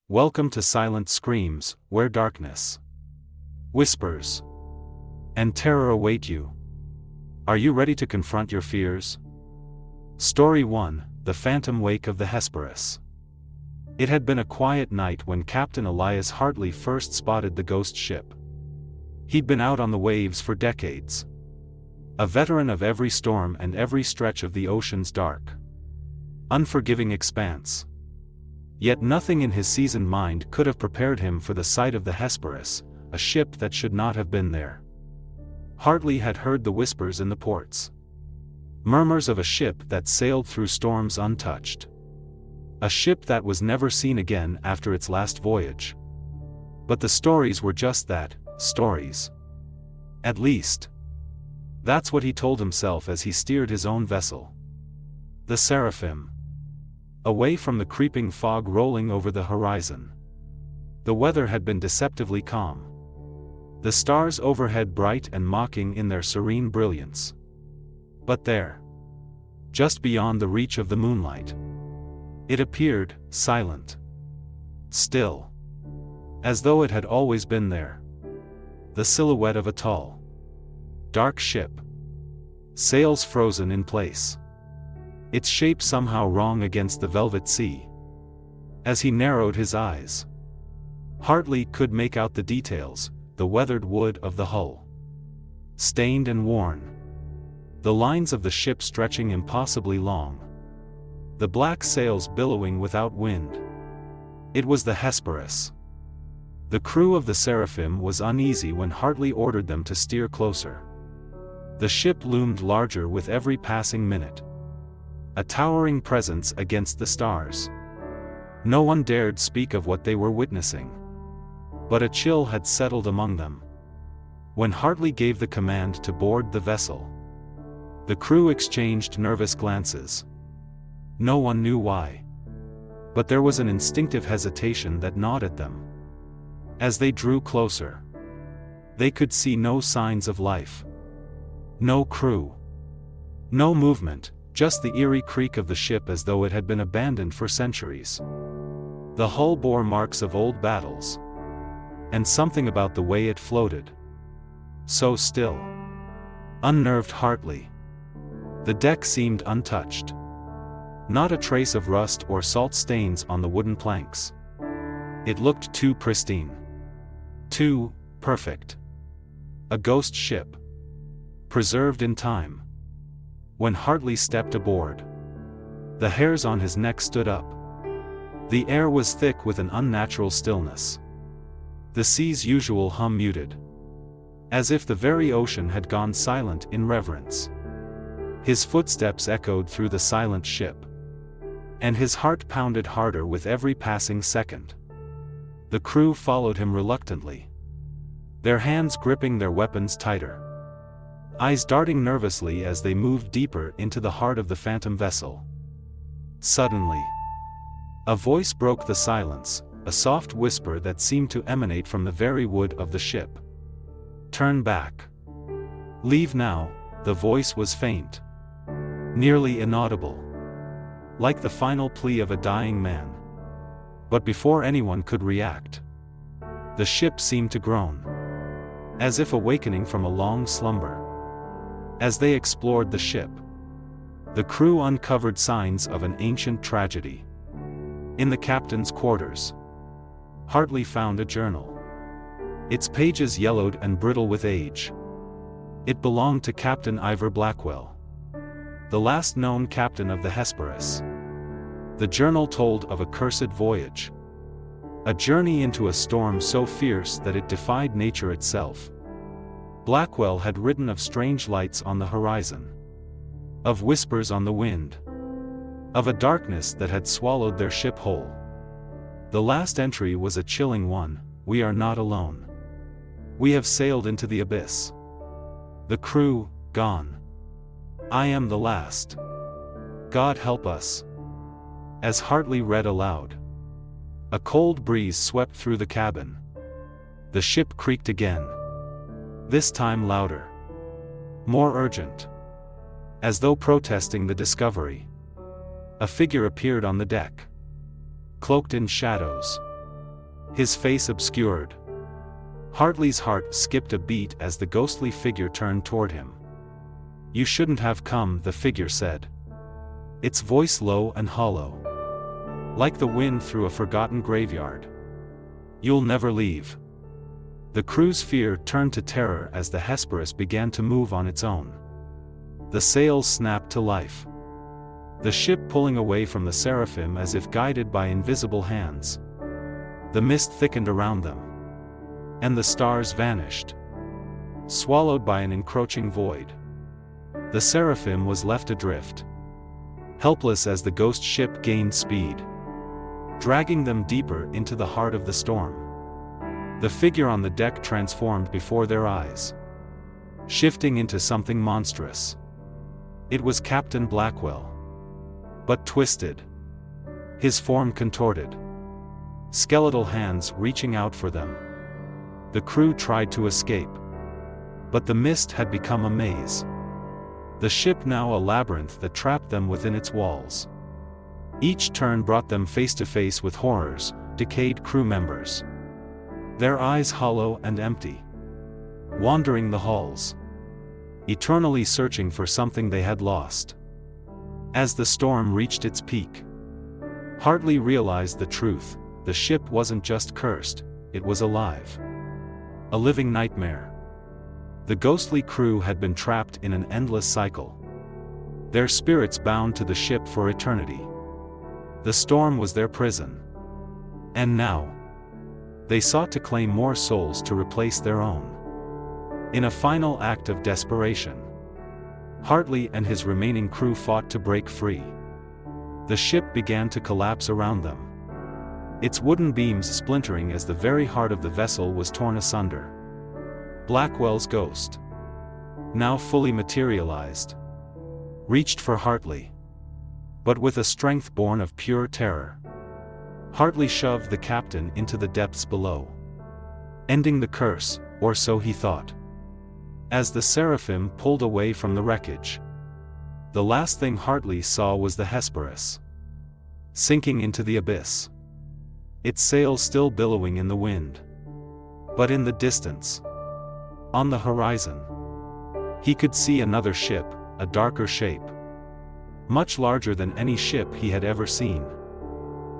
Welcome to Silent Screams, where darkness, whispers, and terror await you. Are you ready to confront your fears? Story 1: The Phantom Wake of the Hesperus. It had been a quiet night when Captain Elias Hartley first spotted the ghost ship. He'd been out on the waves for decades. A veteran of every storm and every stretch of the ocean's dark, unforgiving expanse. Yet nothing in his seasoned mind could have prepared him for the sight of the Hesperus, a ship that should not have been there. Hartley had heard the whispers in the ports. Murmurs of a ship that sailed through storms untouched. A ship that was never seen again after its last voyage. But the stories were just that, stories. At least, that's what he told himself as he steered his own vessel, the Seraphim, away from the creeping fog rolling over the horizon. The weather had been deceptively calm. The stars overhead bright and mocking in their serene brilliance. But there, just beyond the reach of the moonlight, it appeared, silent, still, as though it had always been there. The silhouette of a tall, dark ship, sails frozen in place, its shape somehow wrong against the velvet sea. As he narrowed his eyes, Hartley could make out the details, the weathered wood of the hull, stained and worn, the lines of the ship stretching impossibly long, the black sails billowing without wind. It was the Hesperus. The crew of the Seraphim was uneasy when Hartley ordered them to steer closer. The ship loomed larger with every passing minute, a towering presence against the stars. No one dared speak of what they were witnessing. But a chill had settled among them. When Hartley gave the command to board the vessel, the crew exchanged nervous glances. No one knew why. But there was an instinctive hesitation that gnawed at them. As they drew closer, they could see no signs of life. No crew. No movement. Just the eerie creak of the ship as though it had been abandoned for centuries. The hull bore marks of old battles. And something about the way it floated, so still, unnerved Hartley. The deck seemed untouched. Not a trace of rust or salt stains on the wooden planks. It looked too pristine. Too perfect. A ghost ship, preserved in time. When Hartley stepped aboard, the hairs on his neck stood up. The air was thick with an unnatural stillness. The sea's usual hum muted, as if the very ocean had gone silent in reverence. His footsteps echoed through the silent ship, and his heart pounded harder with every passing second. The crew followed him reluctantly, their hands gripping their weapons tighter, eyes darting nervously as they moved deeper into the heart of the phantom vessel. Suddenly, a voice broke the silence, a soft whisper that seemed to emanate from the very wood of the ship. "Turn back. Leave now." The voice was faint, nearly inaudible, like the final plea of a dying man. But before anyone could react, the ship seemed to groan, as if awakening from a long slumber. As they explored the ship, the crew uncovered signs of an ancient tragedy. In the captain's quarters, Hartley found a journal. Its pages yellowed and brittle with age. It belonged to Captain Ivor Blackwell, the last known captain of the Hesperus. The journal told of a cursed voyage, a journey into a storm so fierce that it defied nature itself. Blackwell had written of strange lights on the horizon, of whispers on the wind, of a darkness that had swallowed their ship whole. The last entry was a chilling one: "We are not alone. We have sailed into the abyss. The crew, gone. I am the last. God help us." As Hartley read aloud, a cold breeze swept through the cabin. The ship creaked again. This time louder, more urgent, as though protesting the discovery. A figure appeared on the deck, cloaked in shadows, his face obscured. Hartley's heart skipped a beat as the ghostly figure turned toward him. "You shouldn't have come," the figure said, its voice low and hollow, like the wind through a forgotten graveyard. "You'll never leave." The crew's fear turned to terror as the Hesperus began to move on its own. The sails snapped to life, the ship pulling away from the seraphim as if guided by invisible hands. The mist thickened around them, and the stars vanished, swallowed by an encroaching void. The seraphim was left adrift, helpless as the ghost ship gained speed, dragging them deeper into the heart of the storm. The figure on the deck transformed before their eyes, shifting into something monstrous. It was Captain Blackwell, but twisted, his form contorted, skeletal hands reaching out for them. The crew tried to escape, but the mist had become a maze, the ship now a labyrinth that trapped them within its walls. Each turn brought them face to face with horrors, decayed crew members, their eyes hollow and empty, wandering the halls, eternally searching for something they had lost. As the storm reached its peak, Hartley realized the truth: the ship wasn't just cursed, it was alive. A living nightmare. The ghostly crew had been trapped in an endless cycle, their spirits bound to the ship for eternity. The storm was their prison, and now they sought to claim more souls to replace their own. In a final act of desperation, Hartley and his remaining crew fought to break free. The ship began to collapse around them, its wooden beams splintering as the very heart of the vessel was torn asunder. Blackwell's ghost, now fully materialized, reached for Hartley, but with a strength born of pure terror. Hartley shoved the captain into the depths below, ending the curse, or so he thought. As the seraphim pulled away from the wreckage, the last thing Hartley saw was the Hesperus, sinking into the abyss, its sails still billowing in the wind. But in the distance, on the horizon, he could see another ship, a darker shape, much larger than any ship he had ever seen,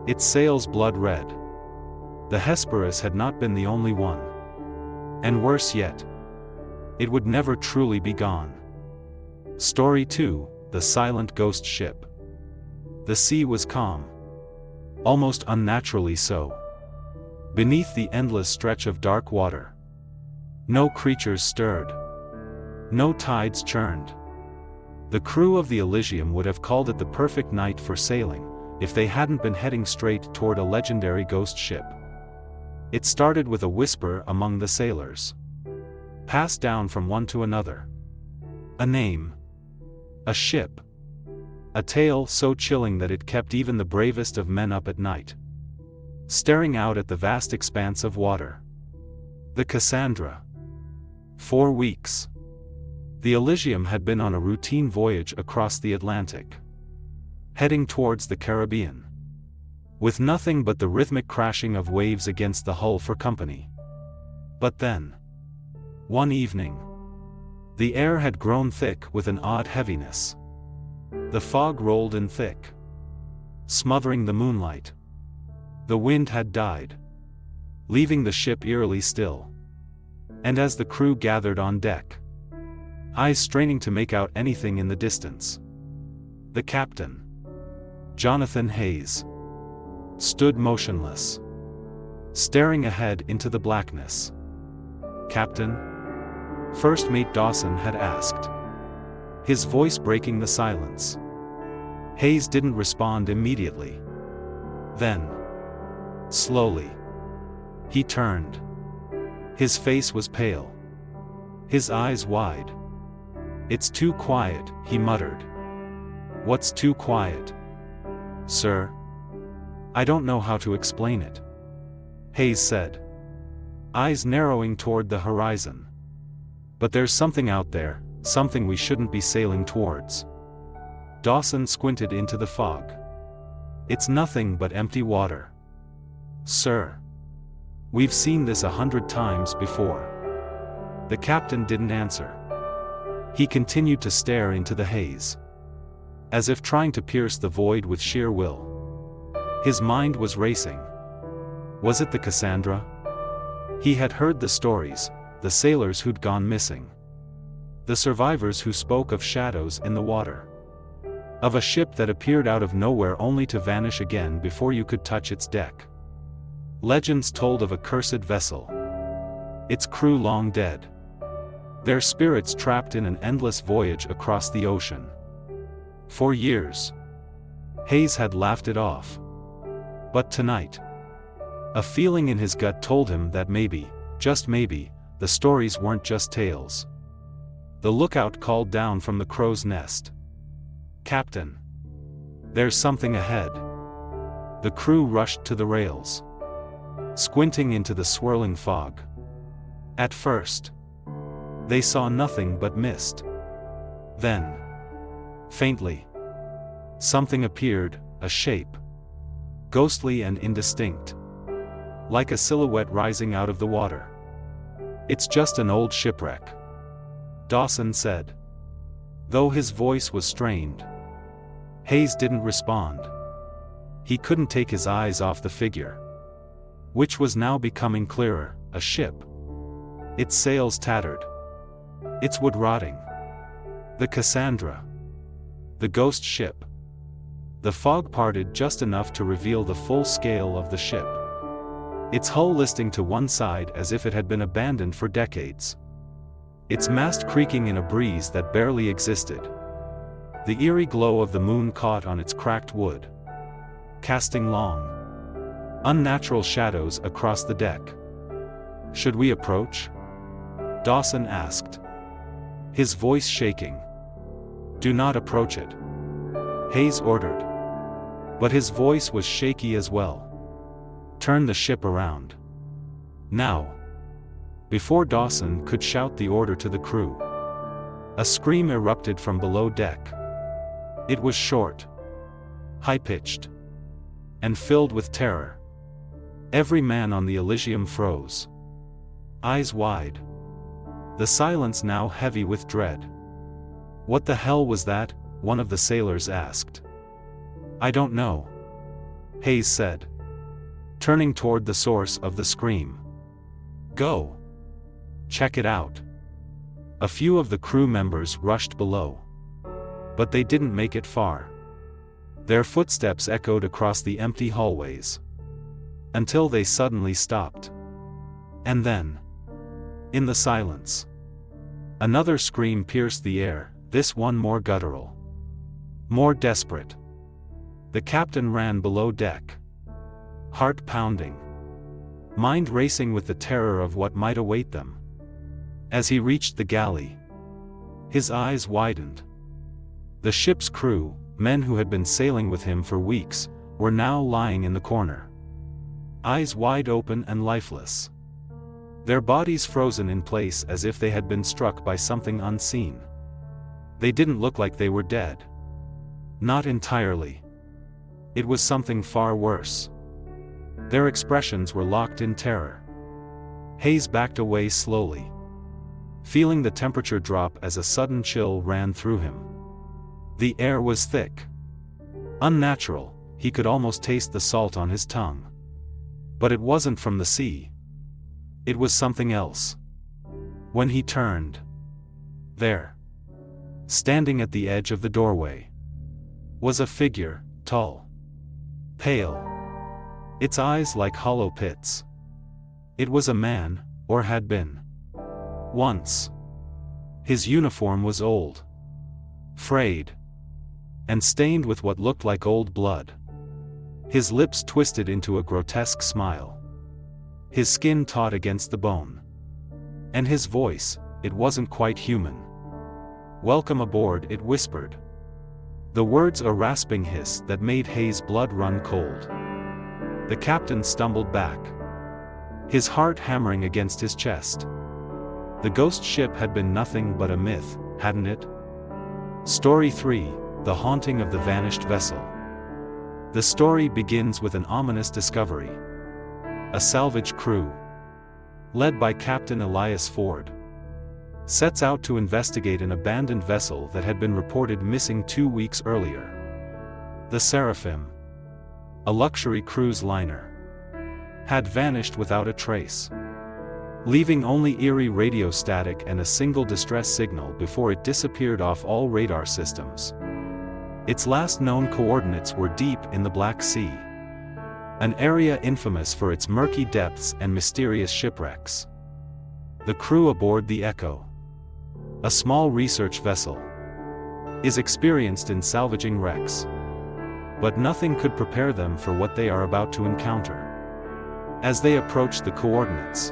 its sails blood red. The Hesperus had not been the only one. And worse yet, it would never truly be gone. Story 2: The Silent Ghost Ship. The sea was calm, almost unnaturally so. Beneath the endless stretch of dark water, no creatures stirred, no tides churned. The crew of the Elysium would have called it the perfect night for sailing, if they hadn't been heading straight toward a legendary ghost ship. It started with a whisper among the sailors, passed down from one to another. A name, a ship, a tale so chilling that it kept even the bravest of men up at night, staring out at the vast expanse of water. The Cassandra. 4 weeks. The Elysium had been on a routine voyage across the Atlantic, heading towards the Caribbean, with nothing but the rhythmic crashing of waves against the hull for company. But then, one evening, the air had grown thick with an odd heaviness. The fog rolled in thick, smothering the moonlight. The wind had died, leaving the ship eerily still. And as the crew gathered on deck, eyes straining to make out anything in the distance, the captain, Jonathan Hayes, stood motionless, staring ahead into the blackness. "Captain?" First Mate Dawson had asked, his voice breaking the silence. Hayes didn't respond immediately. Then, slowly, he turned. His face was pale, his eyes wide. "It's too quiet," he muttered. "What's too quiet, sir?" "I don't know how to explain it," Hayes said, eyes narrowing toward the horizon. "But there's something out there, something we shouldn't be sailing towards." Dawson squinted into the fog. "It's nothing but empty water, sir." We've seen this 100 times before." The captain didn't answer. He continued to stare into the haze, as if trying to pierce the void with sheer will. His mind was racing. Was it the Cassandra? He had heard the stories, the sailors who'd gone missing, the survivors who spoke of shadows in the water, of a ship that appeared out of nowhere only to vanish again before you could touch its deck. Legends told of a cursed vessel, its crew long dead, their spirits trapped in an endless voyage across the ocean. For years, Hayes had laughed it off. But tonight, a feeling in his gut told him that maybe, just maybe, the stories weren't just tales. The lookout called down from the crow's nest. "Captain, there's something ahead." The crew rushed to the rails, squinting into the swirling fog. At first, they saw nothing but mist. Then, faintly, something appeared, a shape, ghostly and indistinct, like a silhouette rising out of the water. "It's just an old shipwreck," Dawson said. Though his voice was strained, Hayes didn't respond. He couldn't take his eyes off the figure, which was now becoming clearer, a ship. Its sails tattered, its wood rotting. The Cassandra. The ghost ship. The fog parted just enough to reveal the full scale of the ship, its hull listing to one side as if it had been abandoned for decades, its mast creaking in a breeze that barely existed. The eerie glow of the moon caught on its cracked wood, casting long, unnatural shadows across the deck. "Should we approach?" Dawson asked, his voice shaking. "Do not approach it," Hayes ordered. But his voice was shaky as well. "Turn the ship around. Now." Before Dawson could shout the order to the crew, a scream erupted from below deck. It was short, high-pitched, and filled with terror. Every man on the Elysium froze, eyes wide, the silence now heavy with dread. "What the hell was that?" one of the sailors asked. "I don't know," Hayes said, turning toward the source of the scream. "Go. Check it out." A few of the crew members rushed below, but they didn't make it far. Their footsteps echoed across the empty hallways, until they suddenly stopped. And then, in the silence, another scream pierced the air, this one more guttural, more desperate. The captain ran below deck, heart pounding, mind racing with the terror of what might await them. As he reached the galley, his eyes widened. The ship's crew, men who had been sailing with him for weeks, were now lying in the corner, eyes wide open and lifeless, their bodies frozen in place as if they had been struck by something unseen. They didn't look like they were dead. Not entirely. It was something far worse. Their expressions were locked in terror. Hayes backed away slowly, feeling the temperature drop as a sudden chill ran through him. The air was thick, unnatural, he could almost taste the salt on his tongue. But it wasn't from the sea. It was something else. When he turned, there, standing at the edge of the doorway, was a figure, tall, pale, its eyes like hollow pits. It was a man, or had been. Once. His uniform was old, frayed, and stained with what looked like old blood. His lips twisted into a grotesque smile, his skin taut against the bone. And his voice, it wasn't quite human. "Welcome aboard," it whispered. The words a rasping hiss that made Hayes' blood run cold. The captain stumbled back, his heart hammering against his chest. The ghost ship had been nothing but a myth, hadn't it? Story 3, The Haunting of the Vanished Vessel. The story begins with an ominous discovery. A salvage crew, led by Captain Elias Ford, sets out to investigate an abandoned vessel that had been reported missing 2 weeks earlier. The Seraphim, a luxury cruise liner, had vanished without a trace, leaving only eerie radio static and a single distress signal before it disappeared off all radar systems. Its last known coordinates were deep in the Black Sea, an area infamous for its murky depths and mysterious shipwrecks. The crew aboard the Echo, a small research vessel, is experienced in salvaging wrecks, but nothing could prepare them for what they are about to encounter. As they approach the coordinates,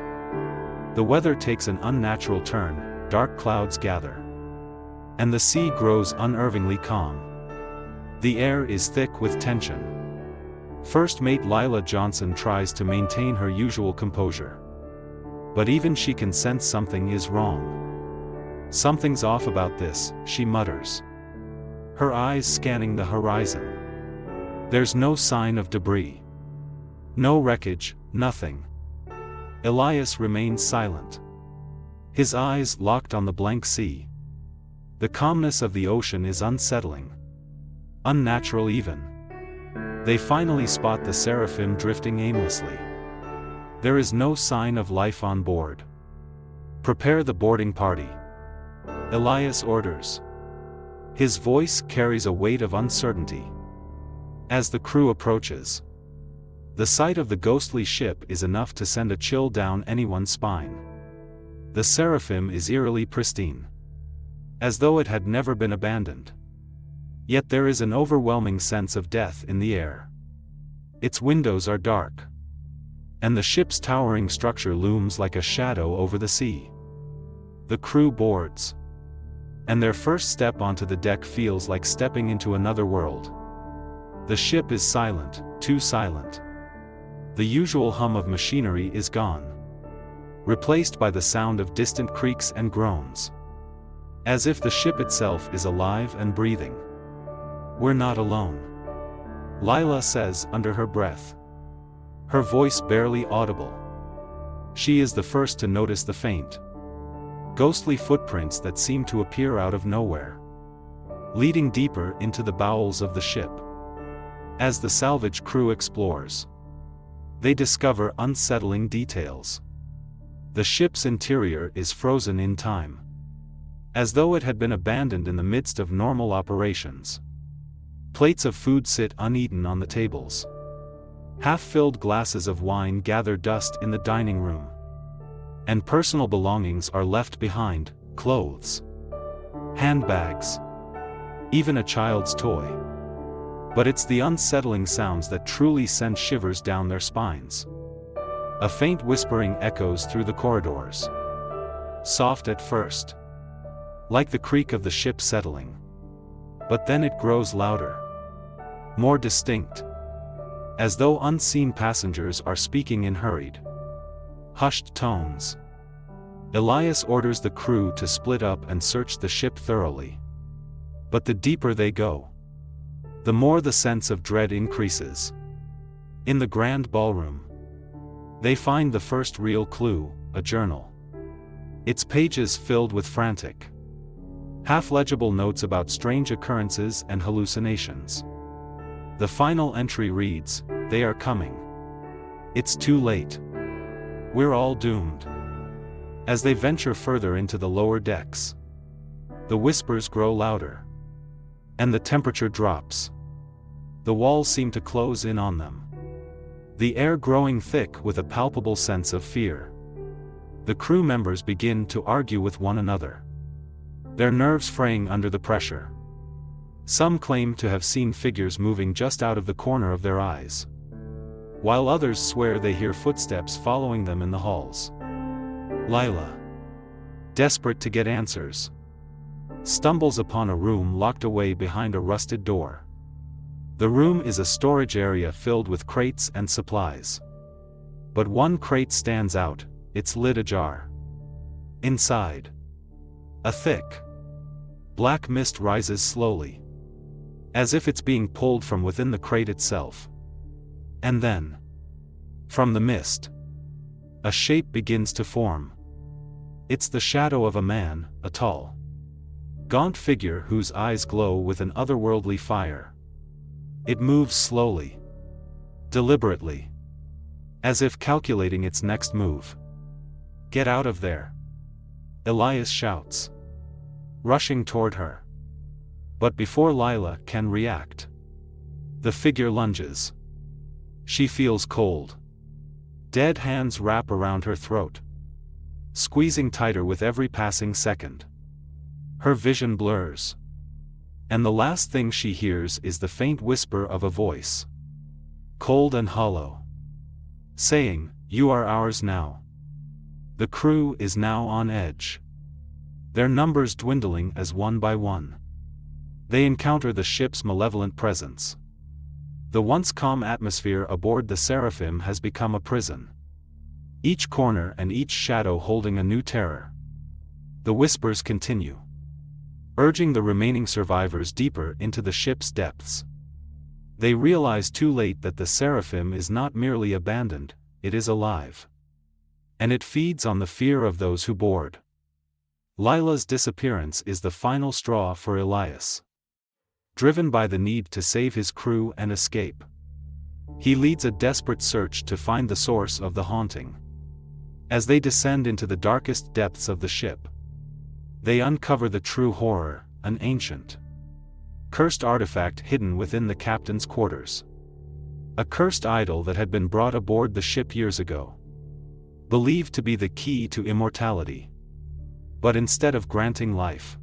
the weather takes an unnatural turn, dark clouds gather, and the sea grows unnervingly calm. The air is thick with tension. First Mate Lila Johnson tries to maintain her usual composure, but even she can sense something is wrong. "Something's off about this," she mutters, her eyes scanning the horizon. There's no sign of debris. No wreckage, nothing. Elias remains silent, his eyes locked on the blank sea. The calmness of the ocean is unsettling, unnatural even. They finally spot the Seraphim drifting aimlessly. There is no sign of life on board. "Prepare the boarding party," Elias orders. His voice carries a weight of uncertainty. As the crew approaches, the sight of the ghostly ship is enough to send a chill down anyone's spine. The Seraphim is eerily pristine, as though it had never been abandoned. Yet there is an overwhelming sense of death in the air. Its windows are dark, and the ship's towering structure looms like a shadow over the sea. The crew boards, and their first step onto the deck feels like stepping into another world. The ship is silent, too silent. The usual hum of machinery is gone, replaced by the sound of distant creaks and groans, as if the ship itself is alive and breathing. "We're not alone," Lila says under her breath, her voice barely audible. She is the first to notice the faint, ghostly footprints that seem to appear out of nowhere, leading deeper into the bowels of the ship. As the salvage crew explores, they discover unsettling details. The ship's interior is frozen in time, as though it had been abandoned in the midst of normal operations. Plates of food sit uneaten on the tables. Half-filled glasses of wine gather dust in the dining room, and personal belongings are left behind: clothes, handbags, even a child's toy. But it's the unsettling sounds that truly send shivers down their spines. A faint whispering echoes through the corridors, soft at first, like the creak of the ship settling. But then it grows louder, more distinct, as though unseen passengers are speaking in hurried, hushed tones. Elias orders the crew to split up and search the ship thoroughly. But the deeper they go, the more the sense of dread increases. In the grand ballroom, they find the first real clue: a journal. Its pages filled with frantic, half-legible notes about strange occurrences and hallucinations. The final entry reads, "They are coming. It's too late. We're all doomed." As they venture further into the lower decks, the whispers grow louder, and the temperature drops. The walls seem to close in on them, the air growing thick with a palpable sense of fear. The crew members begin to argue with one another, their nerves fraying under the pressure. Some claim to have seen figures moving just out of the corner of their eyes, while others swear they hear footsteps following them in the halls. Lila, desperate to get answers, stumbles upon a room locked away behind a rusted door. The room is a storage area filled with crates and supplies. But one crate stands out, its lid ajar. Inside, a thick, black mist rises slowly, as if it's being pulled from within the crate itself. And then, from the mist, A shape begins to form. It's the shadow of a man, a tall, gaunt figure whose eyes glow with an otherworldly fire. It moves slowly, deliberately, as if calculating its next move. "Get out of there!" Elias shouts, rushing toward her. But before Lila can react, the figure lunges. She feels cold. Dead hands wrap around her throat, squeezing tighter with every passing second. Her vision blurs, and the last thing she hears is the faint whisper of a voice, cold and hollow, saying, "You are ours now." The crew is now on edge, their numbers dwindling as one by one they encounter the ship's malevolent presence. The once calm atmosphere aboard the Seraphim has become a prison, each corner and each shadow holding a new terror. The whispers continue, urging the remaining survivors deeper into the ship's depths. They realize too late that the Seraphim is not merely abandoned, it is alive. And it feeds on the fear of those who board. Lila's disappearance is the final straw for Elias. Driven by the need to save his crew and escape, he leads a desperate search to find the source of the haunting. As they descend into the darkest depths of the ship, they uncover the true horror, an ancient, cursed artifact hidden within the captain's quarters. A cursed idol that had been brought aboard the ship years ago, believed to be the key to immortality. But instead of granting life,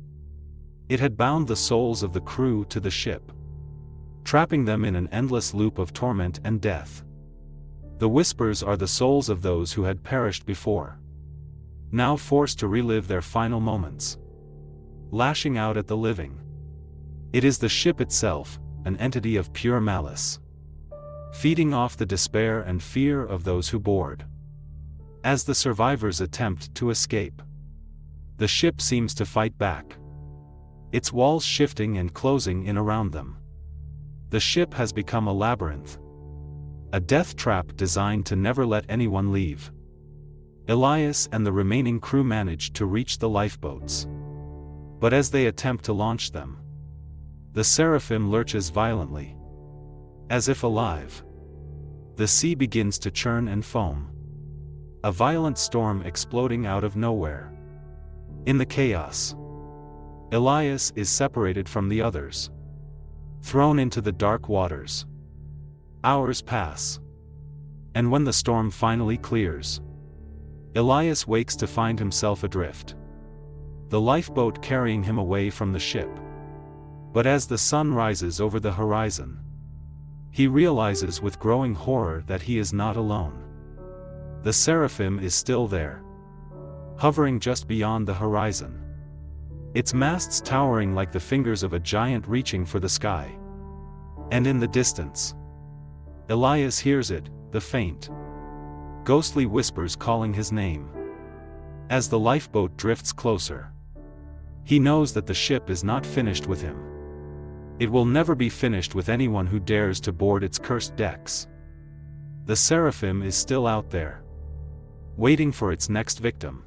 it had bound the souls of the crew to the ship, trapping them in an endless loop of torment and death. The whispers are the souls of those who had perished before, now forced to relive their final moments, lashing out at the living. It is the ship itself, an entity of pure malice, feeding off the despair and fear of those who board. As the survivors attempt to escape, the ship seems to fight back, its walls shifting and closing in around them. The ship has become a labyrinth, a death trap designed to never let anyone leave. Elias and the remaining crew manage to reach the lifeboats. But as they attempt to launch them, the Seraphim lurches violently, as if alive. The sea begins to churn and foam, a violent storm exploding out of nowhere. In the chaos, Elias is separated from the others, thrown into the dark waters. Hours pass, and when the storm finally clears, Elias wakes to find himself adrift, the lifeboat carrying him away from the ship. But as the sun rises over the horizon, he realizes with growing horror that he is not alone. The Seraphim is still there, hovering just beyond the horizon, its masts towering like the fingers of a giant reaching for the sky. And in the distance, Elias hears it, the faint, ghostly whispers calling his name. As the lifeboat drifts closer, he knows that the ship is not finished with him. It will never be finished with anyone who dares to board its cursed decks. The Seraphim is still out there, waiting for its next victim.